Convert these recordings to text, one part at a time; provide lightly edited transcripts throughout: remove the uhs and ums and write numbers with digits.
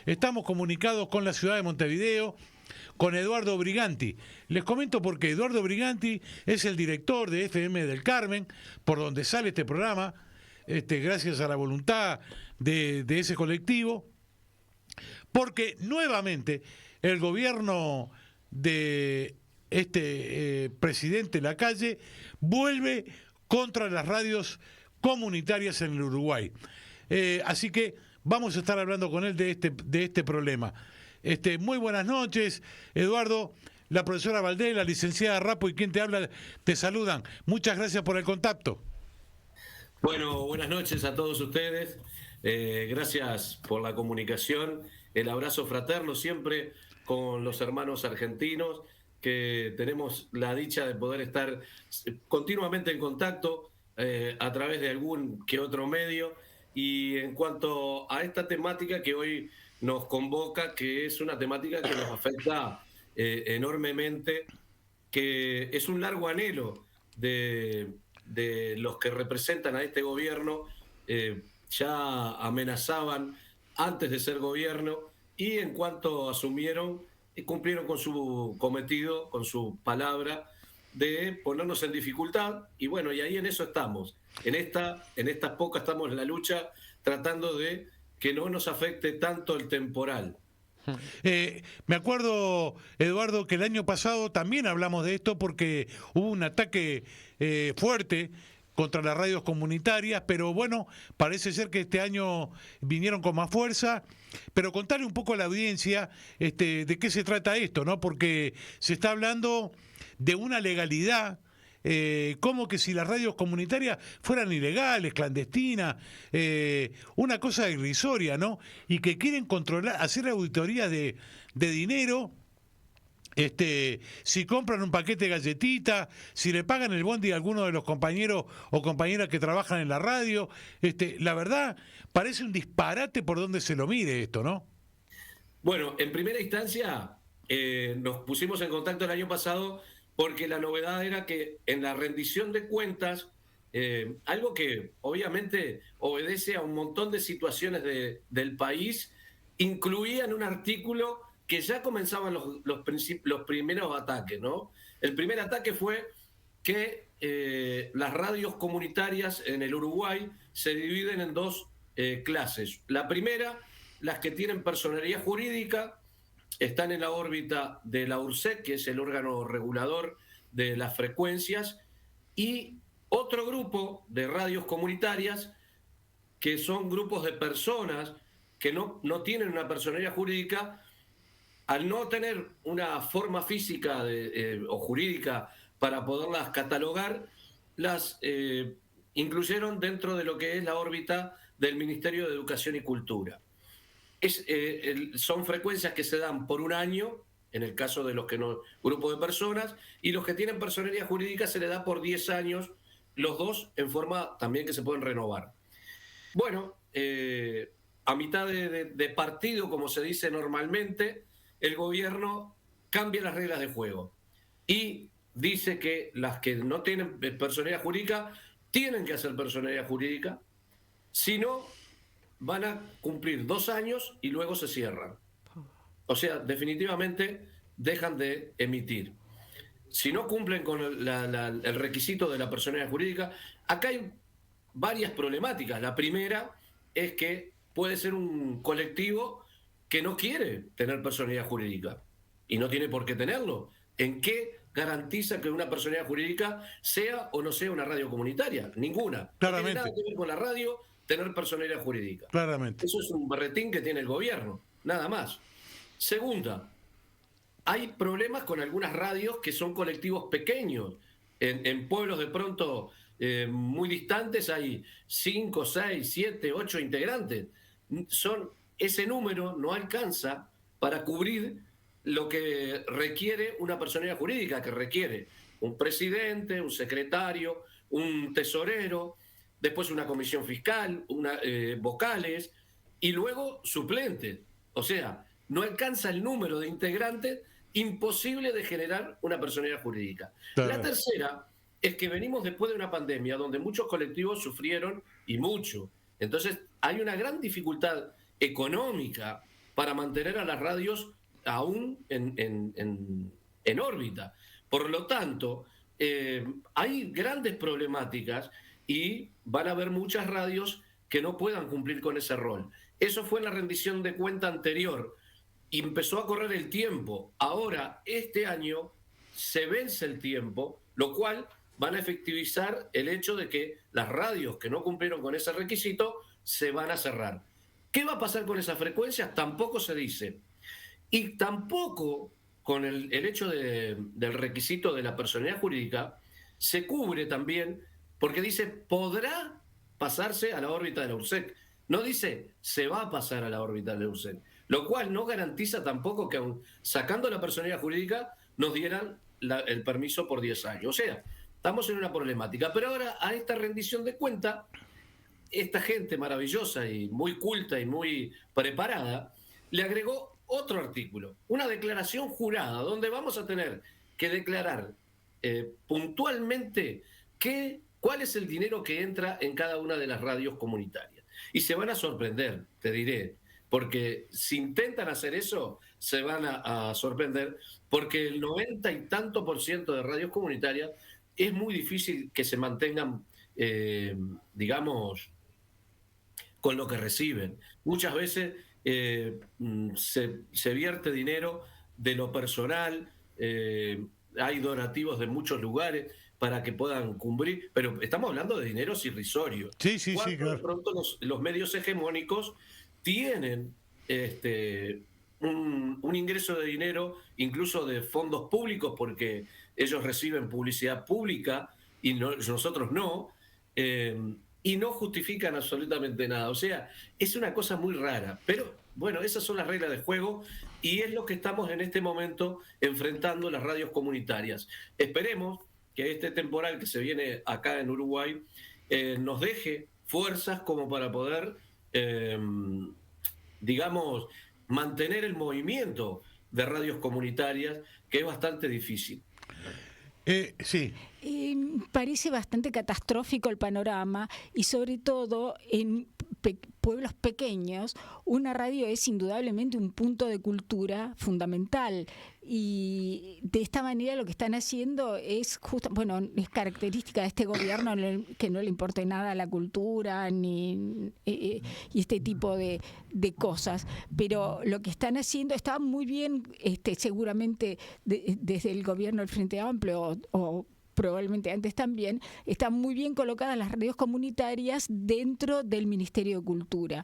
estamos comunicados con la ciudad de Montevideo, con Eduardo Briganti. Les comento porque Eduardo Briganti es el director de FM del Carmen, por donde sale este programa, gracias a la voluntad de ese colectivo, porque nuevamente el gobierno de presidente Lacalle vuelve contra las radios comunitarias en el Uruguay. Así que vamos a estar hablando con él de este problema. Muy buenas noches, Eduardo. La profesora Valdés, la licenciada Rapo y quien te habla te saludan. Muchas gracias por el contacto. Bueno, buenas noches a todos ustedes. Gracias por la comunicación. El abrazo fraterno siempre con los hermanos argentinos, que tenemos la dicha de poder estar continuamente en contacto a través de algún que otro medio. Y en cuanto a esta temática que hoy nos convoca, que es una temática que nos afecta enormemente, que es un largo anhelo de los que representan a este gobierno, ya amenazaban antes de ser gobierno y en cuanto asumieron, cumplieron con su cometido, con su palabra de ponernos en dificultad, y bueno, y ahí en eso estamos. En estas pocas estamos en la lucha tratando de que no nos afecte tanto el temporal. Me acuerdo, Eduardo, que el año pasado también hablamos de esto porque hubo un ataque fuerte contra las radios comunitarias, pero bueno, parece ser que este año vinieron con más fuerza. Pero contarle un poco a la audiencia de qué se trata esto, ¿no? Porque se está hablando de una legalidad, como que si las radios comunitarias fueran ilegales, clandestinas, una cosa irrisoria, ¿no? Y que quieren controlar, hacer auditorías de dinero. Si compran un paquete de galletitas, si le pagan el bondi a alguno de los compañeros o compañeras que trabajan en la radio, la verdad parece un disparate por donde se lo mire esto, ¿no? Bueno, en primera instancia nos pusimos en contacto el año pasado porque la novedad era que en la rendición de cuentas, algo que obviamente obedece a un montón de situaciones del país, incluían un artículo que ya comenzaban los primeros ataques, ¿no? El primer ataque fue que las radios comunitarias en el Uruguay se dividen en dos clases. La primera, las que tienen personería jurídica, están en la órbita de la URSEC, que es el órgano regulador de las frecuencias, y otro grupo de radios comunitarias, que son grupos de personas que no tienen una personería jurídica. Al no tener una forma física o jurídica para poderlas catalogar, las incluyeron dentro de lo que es la órbita del Ministerio de Educación y Cultura. Son frecuencias que se dan por un año, en el caso de los que no, grupo de personas, y los que tienen personería jurídica se le da por 10 años, los dos en forma también que se pueden renovar. Bueno, a mitad de partido, como se dice normalmente, el gobierno cambia las reglas de juego y dice que las que no tienen personería jurídica tienen que hacer personería jurídica, si no van a cumplir 2 años y luego se cierran. O sea, definitivamente dejan de emitir. Si no cumplen con el requisito de la personería jurídica, acá hay varias problemáticas. La primera es que puede ser un colectivo que no quiere tener personalidad jurídica y no tiene por qué tenerlo. ¿En qué garantiza que una personalidad jurídica sea o no sea una radio comunitaria? Ninguna. Claramente. No tiene nada que ver con la radio tener personalidad jurídica. Claramente. Eso es un berretín que tiene el gobierno, nada más. Segunda, hay problemas con algunas radios que son colectivos pequeños. En pueblos de pronto muy distantes hay 5, 6, 7, 8 integrantes. Ese número no alcanza para cubrir lo que requiere una personalidad jurídica, que requiere un presidente, un secretario, un tesorero, después una comisión fiscal, vocales y luego suplentes. O sea, no alcanza el número de integrantes, imposible de generar una personalidad jurídica. Claro. La tercera es que venimos después de una pandemia donde muchos colectivos sufrieron y mucho. Entonces hay una gran dificultad económica para mantener a las radios aún en órbita. Por lo tanto, hay grandes problemáticas y van a haber muchas radios que no puedan cumplir con ese rol. Eso fue en la rendición de cuenta anterior. Y empezó a correr el tiempo. Ahora, este año, se vence el tiempo, lo cual van a efectivizar el hecho de que las radios que no cumplieron con ese requisito se van a cerrar. ¿Qué va a pasar con esas frecuencias? Tampoco se dice. Y tampoco con el hecho del requisito de la personalidad jurídica se cubre también, porque dice podrá pasarse a la órbita de la URSEC. No dice se va a pasar a la órbita de la URSEC, lo cual no garantiza tampoco que aun sacando la personalidad jurídica nos dieran el permiso por 10 años. O sea, estamos en una problemática. Pero ahora a esta rendición de cuenta, esta gente maravillosa y muy culta y muy preparada, le agregó otro artículo, una declaración jurada, donde vamos a tener que declarar puntualmente cuál es el dinero que entra en cada una de las radios comunitarias. Y se van a sorprender, te diré, porque si intentan hacer eso, se van a sorprender, porque el 90 y tanto % de radios comunitarias es muy difícil que se mantengan, digamos, con lo que reciben. Muchas veces se vierte dinero de lo personal, hay donativos de muchos lugares para que puedan cumplir, pero estamos hablando de dineros irrisorios. Sí, sí, Cuando sí, claro. de pronto los medios hegemónicos tienen un ingreso de dinero, incluso de fondos públicos, porque ellos reciben publicidad pública y nosotros no, y no justifican absolutamente nada. O sea, es una cosa muy rara, pero bueno, esas son las reglas de juego y es lo que estamos en este momento enfrentando las radios comunitarias. Esperemos que este temporal que se viene acá en Uruguay nos deje fuerzas como para poder, digamos, mantener el movimiento de radios comunitarias, que es bastante difícil. Sí. Parece bastante catastrófico el panorama y sobre todo en pueblos pequeños una radio es indudablemente un punto de cultura fundamental y de esta manera lo que están haciendo es es característica de este gobierno que no le importe nada a la cultura y este tipo de cosas, pero lo que están haciendo está muy bien, seguramente desde el gobierno del Frente Amplio o probablemente antes también, están muy bien colocadas las radios comunitarias dentro del Ministerio de Cultura.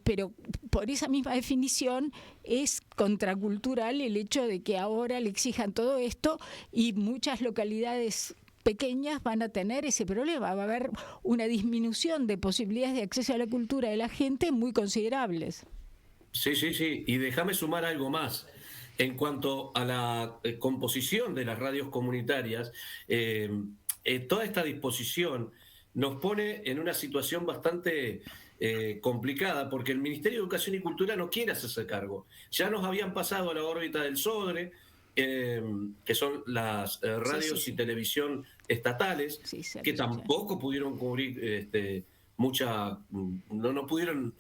Pero por esa misma definición es contracultural el hecho de que ahora le exijan todo esto y muchas localidades pequeñas van a tener ese problema. Va a haber una disminución de posibilidades de acceso a la cultura de la gente muy considerables. Sí, sí, sí. Y déjame sumar algo más. En cuanto a la composición de las radios comunitarias, toda esta disposición nos pone en una situación bastante complicada, porque el Ministerio de Educación y Cultura no quiere hacerse cargo. Ya nos habían pasado a la órbita del SODRE, que son las radios y televisión estatales, que tampoco pudieron cubrir no pudieron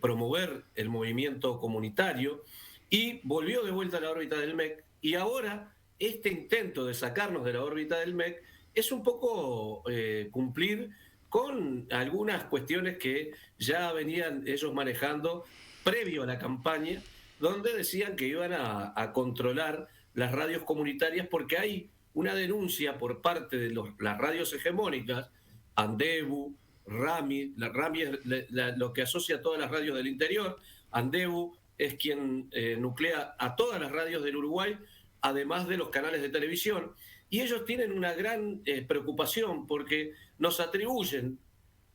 promover el movimiento comunitario. Y volvió de vuelta a la órbita del MEC, y ahora este intento de sacarnos de la órbita del MEC es un poco cumplir con algunas cuestiones que ya venían ellos manejando previo a la campaña, donde decían que iban a controlar las radios comunitarias porque hay una denuncia por parte de las radios hegemónicas, Andebu, Rami, Rami es lo que asocia a todas las radios del interior, Andebu es quien nuclea a todas las radios del Uruguay, además de los canales de televisión, y ellos tienen una gran preocupación porque nos atribuyen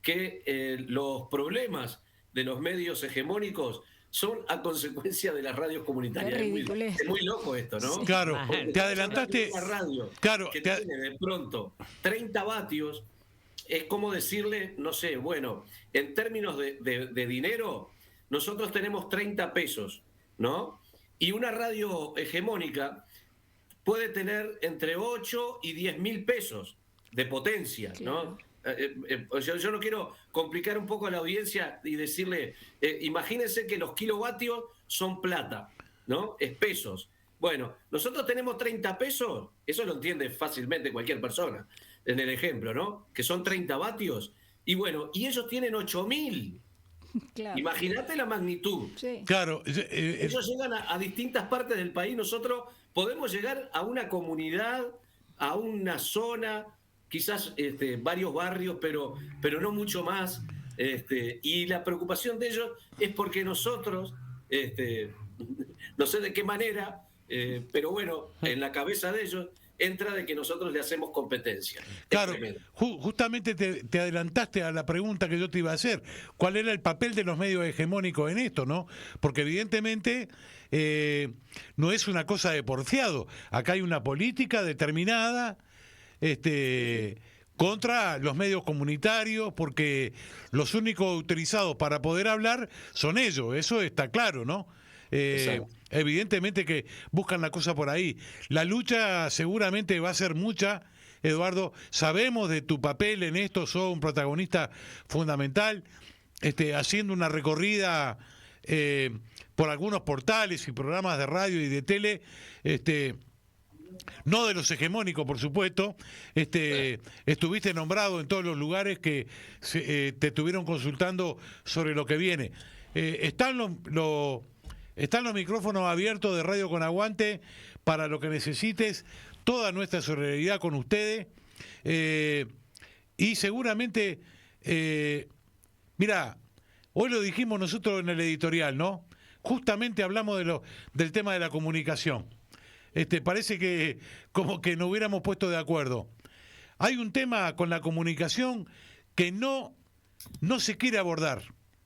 que los problemas de los medios hegemónicos son a consecuencia de las radios comunitarias. Es muy loco esto, ¿no? Sí. Claro, porque te adelantaste. Una radio que tiene de pronto 30 vatios, es como decirle, no sé, bueno, en términos de dinero, nosotros tenemos 30 pesos, ¿no? Y una radio hegemónica puede tener entre 8 y 10 mil pesos de potencia, ¿no? Yo no quiero complicar un poco a la audiencia y decirle, imagínense que los kilovatios son plata, ¿no? Es pesos. Bueno, nosotros tenemos 30 pesos, eso lo entiende fácilmente cualquier persona, en el ejemplo, ¿no? Que son 30 vatios, y bueno, y ellos tienen 8.000. Claro. Imagínate la magnitud. Sí. Claro, Ellos llegan a distintas partes del país, nosotros podemos llegar a una comunidad, a una zona, quizás varios barrios, pero no mucho más. Y la preocupación de ellos es porque nosotros, no sé de qué manera, pero bueno, en la cabeza de ellos entra de que nosotros le hacemos competencia. claro, justamente te adelantaste a la pregunta que yo te iba a hacer. ¿Cuál era el papel de los medios hegemónicos en esto, no? Porque evidentemente no es una cosa de porfiado. Acá hay una política determinada contra los medios comunitarios, porque los únicos utilizados para poder hablar son ellos. Eso está claro, ¿no? Evidentemente que buscan la cosa por ahí. La lucha seguramente va a ser mucha, Eduardo. Sabemos de tu papel en esto, sos un protagonista fundamental, haciendo una recorrida por algunos portales y programas de radio y de tele, no de los hegemónicos, por supuesto. Estuviste nombrado en todos los lugares que te estuvieron consultando sobre lo que viene. Están los micrófonos abiertos de Radio Con Aguante para lo que necesites, toda nuestra solidaridad con ustedes. Y seguramente, mira, hoy lo dijimos nosotros en el editorial, ¿no? Justamente hablamos del tema de la comunicación. Parece que como que nos hubiéramos puesto de acuerdo. Hay un tema con la comunicación que no se quiere abordar,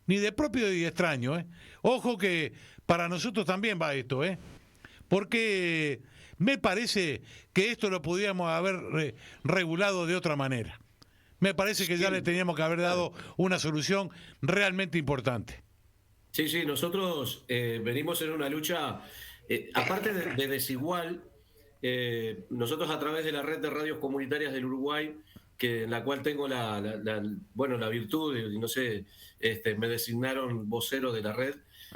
ni de propio ni de extraño, ¿eh? Ojo que para nosotros también va esto, porque me parece que esto lo podíamos haber regulado de otra manera. Me parece que ya le teníamos que haber dado una solución realmente importante. Sí, nosotros venimos en una lucha, aparte de desigual, nosotros a través de la red de radios comunitarias del Uruguay, en la cual tengo la virtud, y no sé, me designaron vocero de la red,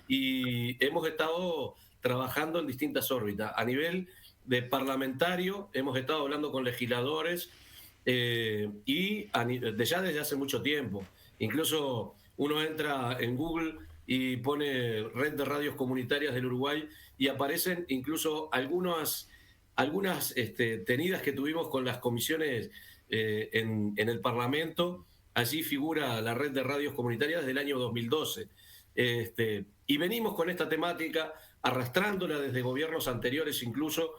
y hemos estado trabajando en distintas órbitas. A nivel de parlamentario, hemos estado hablando con legisladores, y ya desde hace mucho tiempo. Incluso uno entra en Google y pone Red de Radios Comunitarias del Uruguay y aparecen incluso algunas tenidas que tuvimos con las comisiones en el Parlamento. Allí figura la Red de Radios Comunitarias del año 2012. Y venimos con esta temática, arrastrándola desde gobiernos anteriores incluso,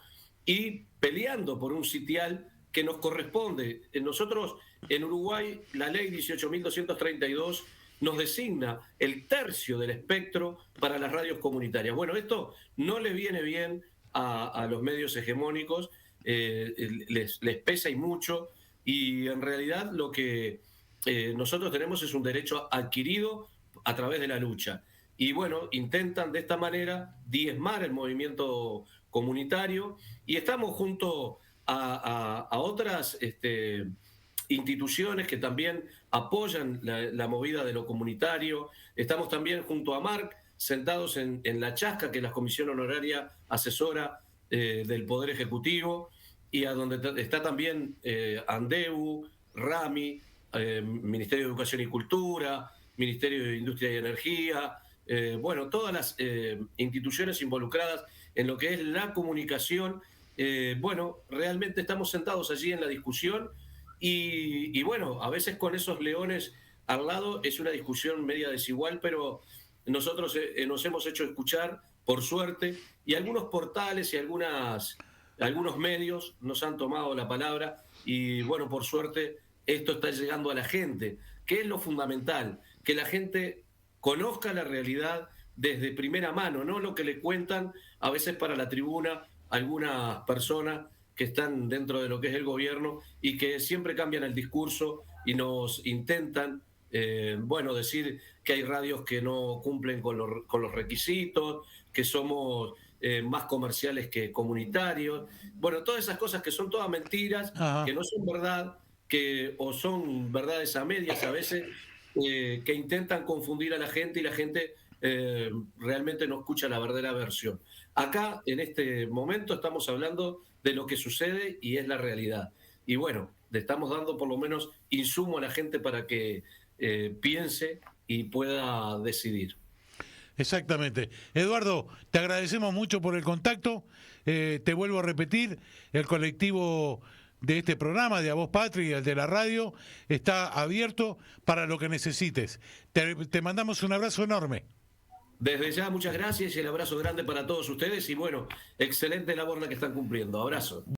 y peleando por un sitial que nos corresponde. Nosotros, en Uruguay, la ley 18.232 nos designa el tercio del espectro para las radios comunitarias. Bueno, esto no le viene bien a los medios hegemónicos, les pesa y mucho, y en realidad lo que nosotros tenemos es un derecho adquirido a través de la lucha. Y bueno, intentan de esta manera diezmar el movimiento comunitario, y estamos junto a otras instituciones que también apoyan la movida de lo comunitario. Estamos también junto a Marc, sentados en la Chasca, que es la comisión honoraria asesora del Poder Ejecutivo, y a donde está también ANDEU, RAMI, Ministerio de Educación y Cultura, Ministerio de Industria y Energía, todas las instituciones involucradas en lo que es la comunicación. Realmente estamos sentados allí en la discusión, y a veces con esos leones al lado es una discusión media desigual, pero nosotros nos hemos hecho escuchar, por suerte, y algunos portales y algunos medios nos han tomado la palabra, y por suerte esto está llegando a la gente, que es lo fundamental, que la gente conozca la realidad desde primera mano, no lo que le cuentan a veces para la tribuna algunas personas que están dentro de lo que es el gobierno y que siempre cambian el discurso y nos intentan decir que hay radios que no cumplen con los requisitos, que somos más comerciales que comunitarios. Todas esas cosas que son todas mentiras, que no son verdad, o son verdades a medias a veces, que intentan confundir a la gente y la gente realmente no escucha la verdadera versión. Acá, en este momento, estamos hablando de lo que sucede y es la realidad. Y bueno, le estamos dando por lo menos insumo a la gente para que piense y pueda decidir. Exactamente. Eduardo, te agradecemos mucho por el contacto. Te vuelvo a repetir, el colectivo de este programa, de A Voz Patria y el de la radio, está abierto para lo que necesites. Te mandamos un abrazo enorme. Desde ya, muchas gracias y el abrazo grande para todos ustedes y bueno, excelente labor la que están cumpliendo. Abrazo.